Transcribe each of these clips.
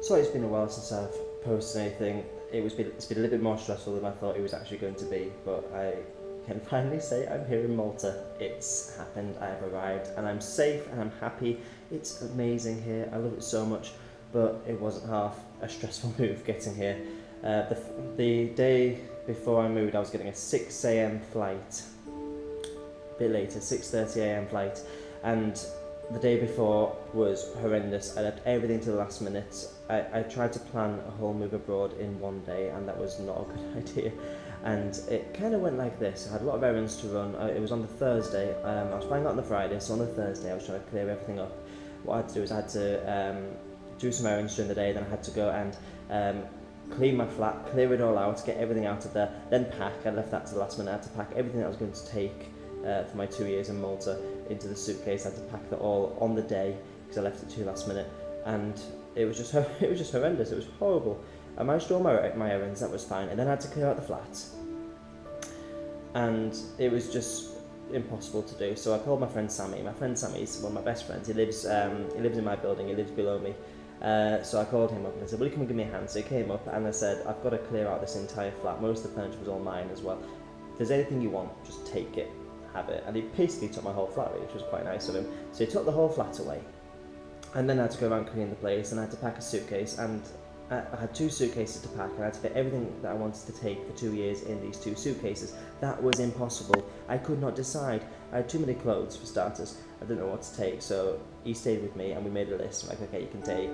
So it's been a while since I've posted anything. It's been a little bit more stressful than I thought it was actually going to be, but I can finally say I'm here in Malta. It's happened, I've arrived, and I'm safe and I'm happy. It's amazing here, I love it so much, but it wasn't half a stressful move getting here. The day before I moved, I was getting a 6 a.m. flight, a bit later, 6:30 a.m. flight, and the day before was horrendous. I left everything to the last minute. I tried to plan a whole move abroad in one day, and that was not a good idea. And it kind of went like this. I had a lot of errands to run. It was on the Thursday. I was flying out on the Friday, so on the Thursday I was trying to clear everything up. What I had to do is I had to do some errands during the day, then I had to go and clean my flat, clear it all out, get everything out of there, then pack. I left that to the last minute. I had to pack everything that I was going to take for my 2 years in Malta into the suitcase. I had to pack that all on the day because I left it to last minute, and it was just horrendous. It was horrible. I managed to do all my errands, that was fine, and then I had to clear out the flat, and it was just impossible to do. So I called my friend Sammy. My friend Sammy is one of my best friends. He lives in my building. He lives below me. So I called him up and I said, will you come and give me a hand? So he came up and I said, I've got to clear out this entire flat. Most of the furniture was all mine as well. If there's anything you want, just take it, have it. And he basically took my whole flat away, which was quite nice of him. So he took the whole flat away. And then I had to go around cleaning the place, and I had to pack a suitcase, and I had 2 suitcases to pack, and I had to fit everything that I wanted to take for 2 years in these 2 suitcases. That was impossible. I could not decide. I had too many clothes for starters. I didn't know what to take, so he stayed with me and we made a list. Like, okay, you can take,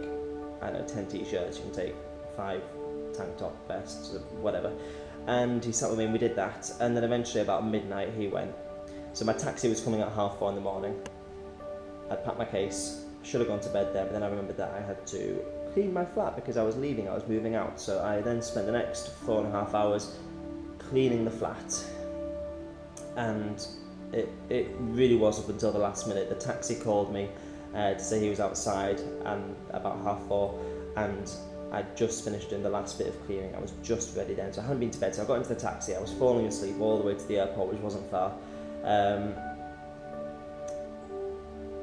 I don't know, 10 t-shirts, you can take 5 tank top vests, whatever. And he sat with me and we did that, and then eventually about midnight he went. So my taxi was coming at 4:30 in the morning. I'd packed my case, should have gone to bed then, but then I remembered that I had to clean my flat because I was leaving, I was moving out. So I then spent the next 4.5 hours cleaning the flat, and it really was up until the last minute. The taxi called me to say he was outside and about 4:30, and I'd just finished doing the last bit of cleaning. I was just ready then, so I hadn't been to bed. So I got into the taxi, I was falling asleep all the way to the airport, which wasn't far.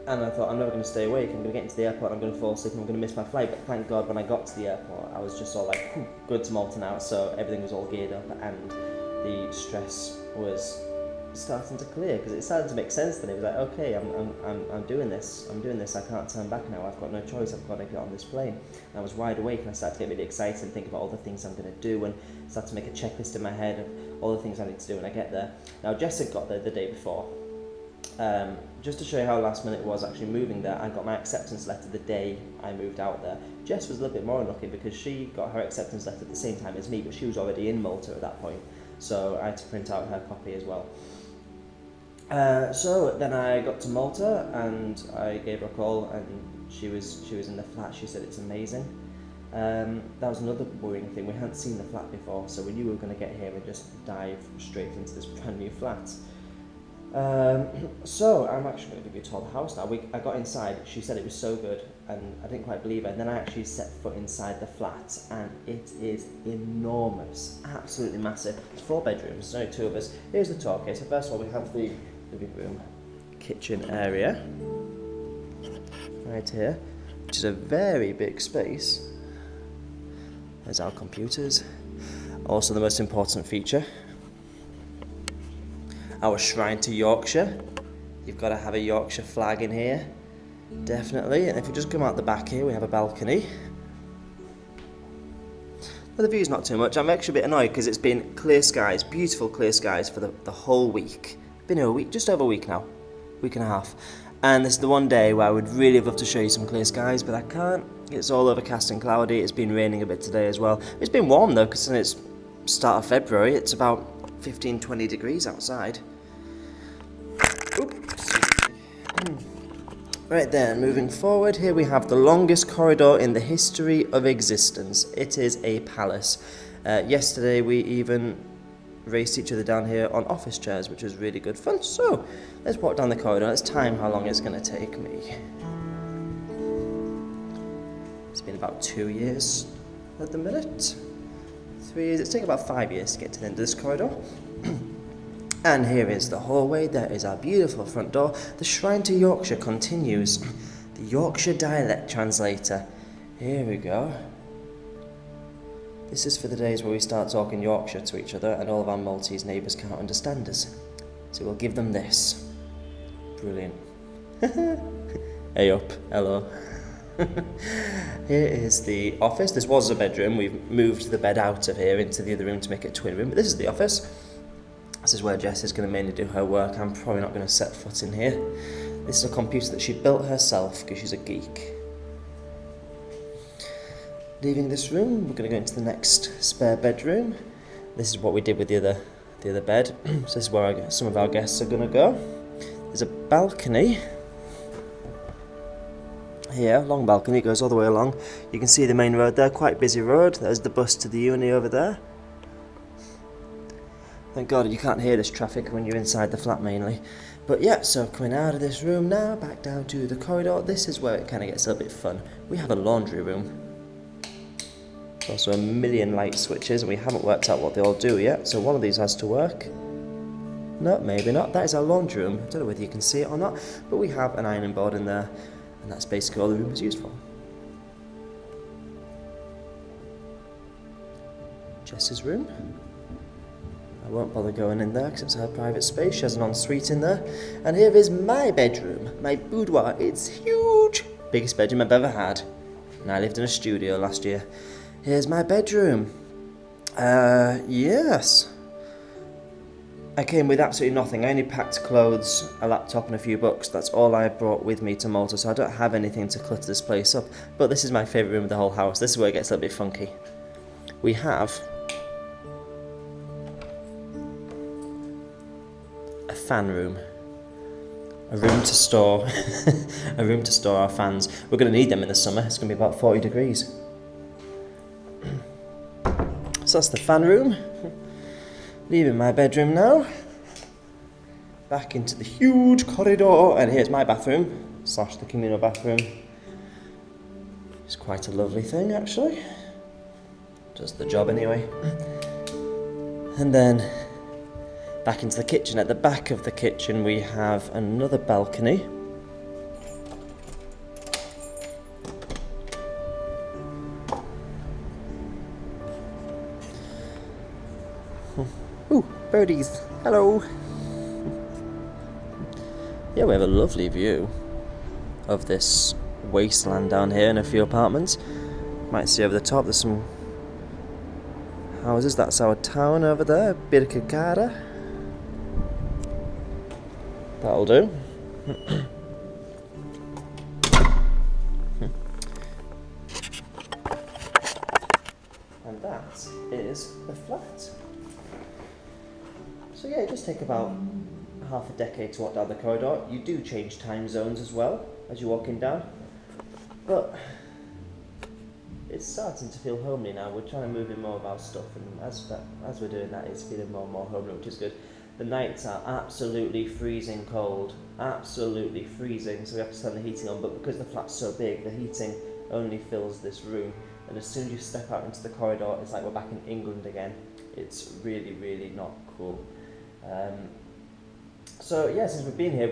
And I thought, I'm never going to stay awake. I'm going to get into the airport, I'm going to fall asleep, and I'm going to miss my flight. But thank God, when I got to the airport, I was just all like, good to Malta now. So everything was all geared up, and the stress was starting to clear because it started to make sense. Then it was like, okay, I'm doing this. I can't turn back now. I've got no choice. I've got to get on this plane. And I was wide awake, and I started to get really excited and think about all the things I'm going to do, and start to make a checklist in my head of all the things I need to do when I get there. Now, Jess had got there the day before. Just to show you how last minute it was actually moving there, I got my acceptance letter the day I moved out there. Jess was a little bit more unlucky because she got her acceptance letter at the same time as me, but she was already in Malta at that point, so I had to print out her copy as well. So then I got to Malta and I gave her a call, and she was in the flat. She said it's amazing. That was another worrying thing. We hadn't seen the flat before, so we knew we were going to get here and just dive straight into this brand new flat. So I'm actually going to give you a tour of the house now. I got inside, she said it was so good, and I didn't quite believe her, and then I actually set foot inside the flat, and it is enormous, absolutely massive. It's 4 bedrooms, there's only 2 of us. Here's the tour. Okay, so first of all we have the living room, kitchen area, right here, which is a very big space. There's our computers. Also the most important feature, our shrine to Yorkshire. You've got to have a Yorkshire flag in here, definitely. And if we just come out the back here, we have a balcony. Well, the view's not too much. I'm actually a bit annoyed because it's been clear skies, beautiful clear skies for the whole week. Been here a week, just over a week now, week and a half. And this is the one day where I would really love to show you some clear skies, but I can't. It's all overcast and cloudy. It's been raining a bit today as well. It's been warm though, because it's start of February. It's about 15-20 degrees outside. Oops. Right then, moving forward, here we have the longest corridor in the history of existence. It is a palace. Yesterday we even raced each other down here on office chairs, which was really good fun. So let's walk down the corridor. Let's time how long it's going to take me. It's been about 2 years at the minute. 3 years. It's taken about 5 years to get to the end of this corridor. And here is the hallway. There is our beautiful front door. The Shrine to Yorkshire continues. The Yorkshire dialect translator. Here we go. This is for the days where we start talking Yorkshire to each other and all of our Maltese neighbours can't understand us. So we'll give them this. Brilliant. Hey up, hello. Here is the office. This was a bedroom. We've moved the bed out of here into the other room to make it a twin room, but this is the office. This is where Jess is going to mainly do her work. I'm probably not going to set foot in here. This is a computer that she built herself because she's a geek. Leaving this room, we're going to go into the next spare bedroom. This is what we did with the other bed. So this is where some of our guests are going to go. There's a balcony here, long balcony, it goes all the way along. You can see the main road there, quite busy road. There's the bus to the uni over there. Thank God you can't hear this traffic when you're inside the flat mainly. But yeah, so coming out of this room now, back down to the corridor. This is where it kind of gets a little bit fun. We have a laundry room. Also a million light switches, and we haven't worked out what they all do yet, so one of these has to work. No, maybe not. That is our laundry room. I don't know whether you can see it or not, but we have an ironing board in there, and that's basically all the room is used for. Jess's room. I won't bother going in there because it's her private space. She has an ensuite in there. And here is my bedroom, my boudoir. It's huge. Biggest bedroom I've ever had. And I lived in a studio last year. Here's my bedroom. Yes. I came with absolutely nothing. I only packed clothes, a laptop and a few books. That's all I brought with me to Malta, so I don't have anything to clutter this place up. But this is my favourite room of the whole house. This is where it gets a little bit funky. We have a fan room. A room to store a room to store our fans. We're going to need them in the summer. It's going to be about 40 degrees. So that's the fan room. Leaving my bedroom now. Back into the huge corridor, and here's my bathroom slash the communal bathroom. It's quite a lovely thing actually. Does the job anyway. And then back into the kitchen. At the back of the kitchen we have another balcony. Ooh, birdies. Hello. Yeah, we have a lovely view of this wasteland down here and a few apartments. Might see over the top there's some houses. That's our town over there, Birkirkara. That'll do. And that is the flat. So yeah, it does take about half a decade to walk down the corridor. You do change time zones as well as you're walking down, but it's starting to feel homely now. We're trying to move in more of our stuff, and as we're doing that, it's feeling more and more homely, which is good. The nights are absolutely freezing cold, absolutely freezing, so we have to turn the heating on, but because the flat's so big, the heating only fills this room, and as soon as you step out into the corridor, it's like we're back in England again. It's really, really not cool. So yeah, since we've been here,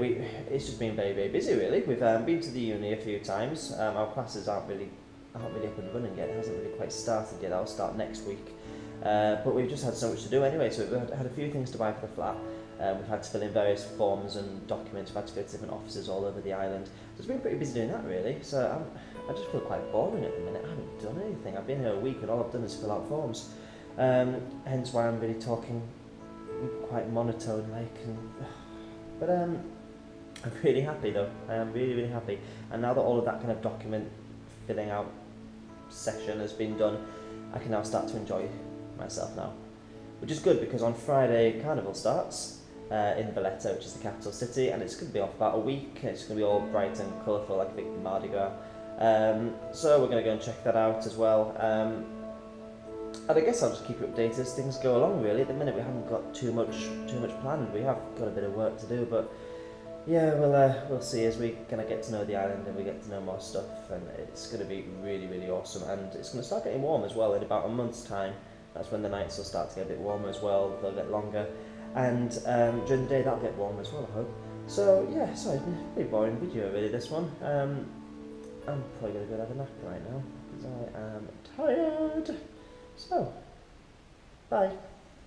it's just been very, very busy really. We've been to the uni a few times. Our classes aren't really up and running yet. It hasn't really quite started yet. I'll start next week. But we've just had so much to do anyway, so we've had a few things to buy for the flat. We've had to fill in various forms and documents. We've had to go to different offices all over the island. So it's been pretty busy doing that really. So I just feel quite boring at the minute. I haven't done anything. I've been here a week and all I've done is fill out forms. Hence why I'm really talking quite monotone like. But I'm really happy though. I am really, really happy. And now that all of that kind of document filling out session has been done, I can now start to enjoy myself now. Which is good because on Friday Carnival starts in Valletta, which is the capital city, and it's going to be off about a week. It's going to be all bright and colourful like a big Mardi Gras. So we're going to go and check that out as well. And I guess I'll just keep you updated as things go along really. At the minute we haven't got too much planned. We have got a bit of work to do, but yeah, we'll see as we kind of get to know the island and we get to know more stuff, and it's going to be really, really awesome. And it's going to start getting warm as well in about a month's time. That's when the nights will start to get a bit warmer as well. They'll get longer, and during the day that'll get warm as well, I hope. So yeah, sorry, it's been a pretty boring video really, this one. I'm probably going to go and have a nap right now. tired. So, bye.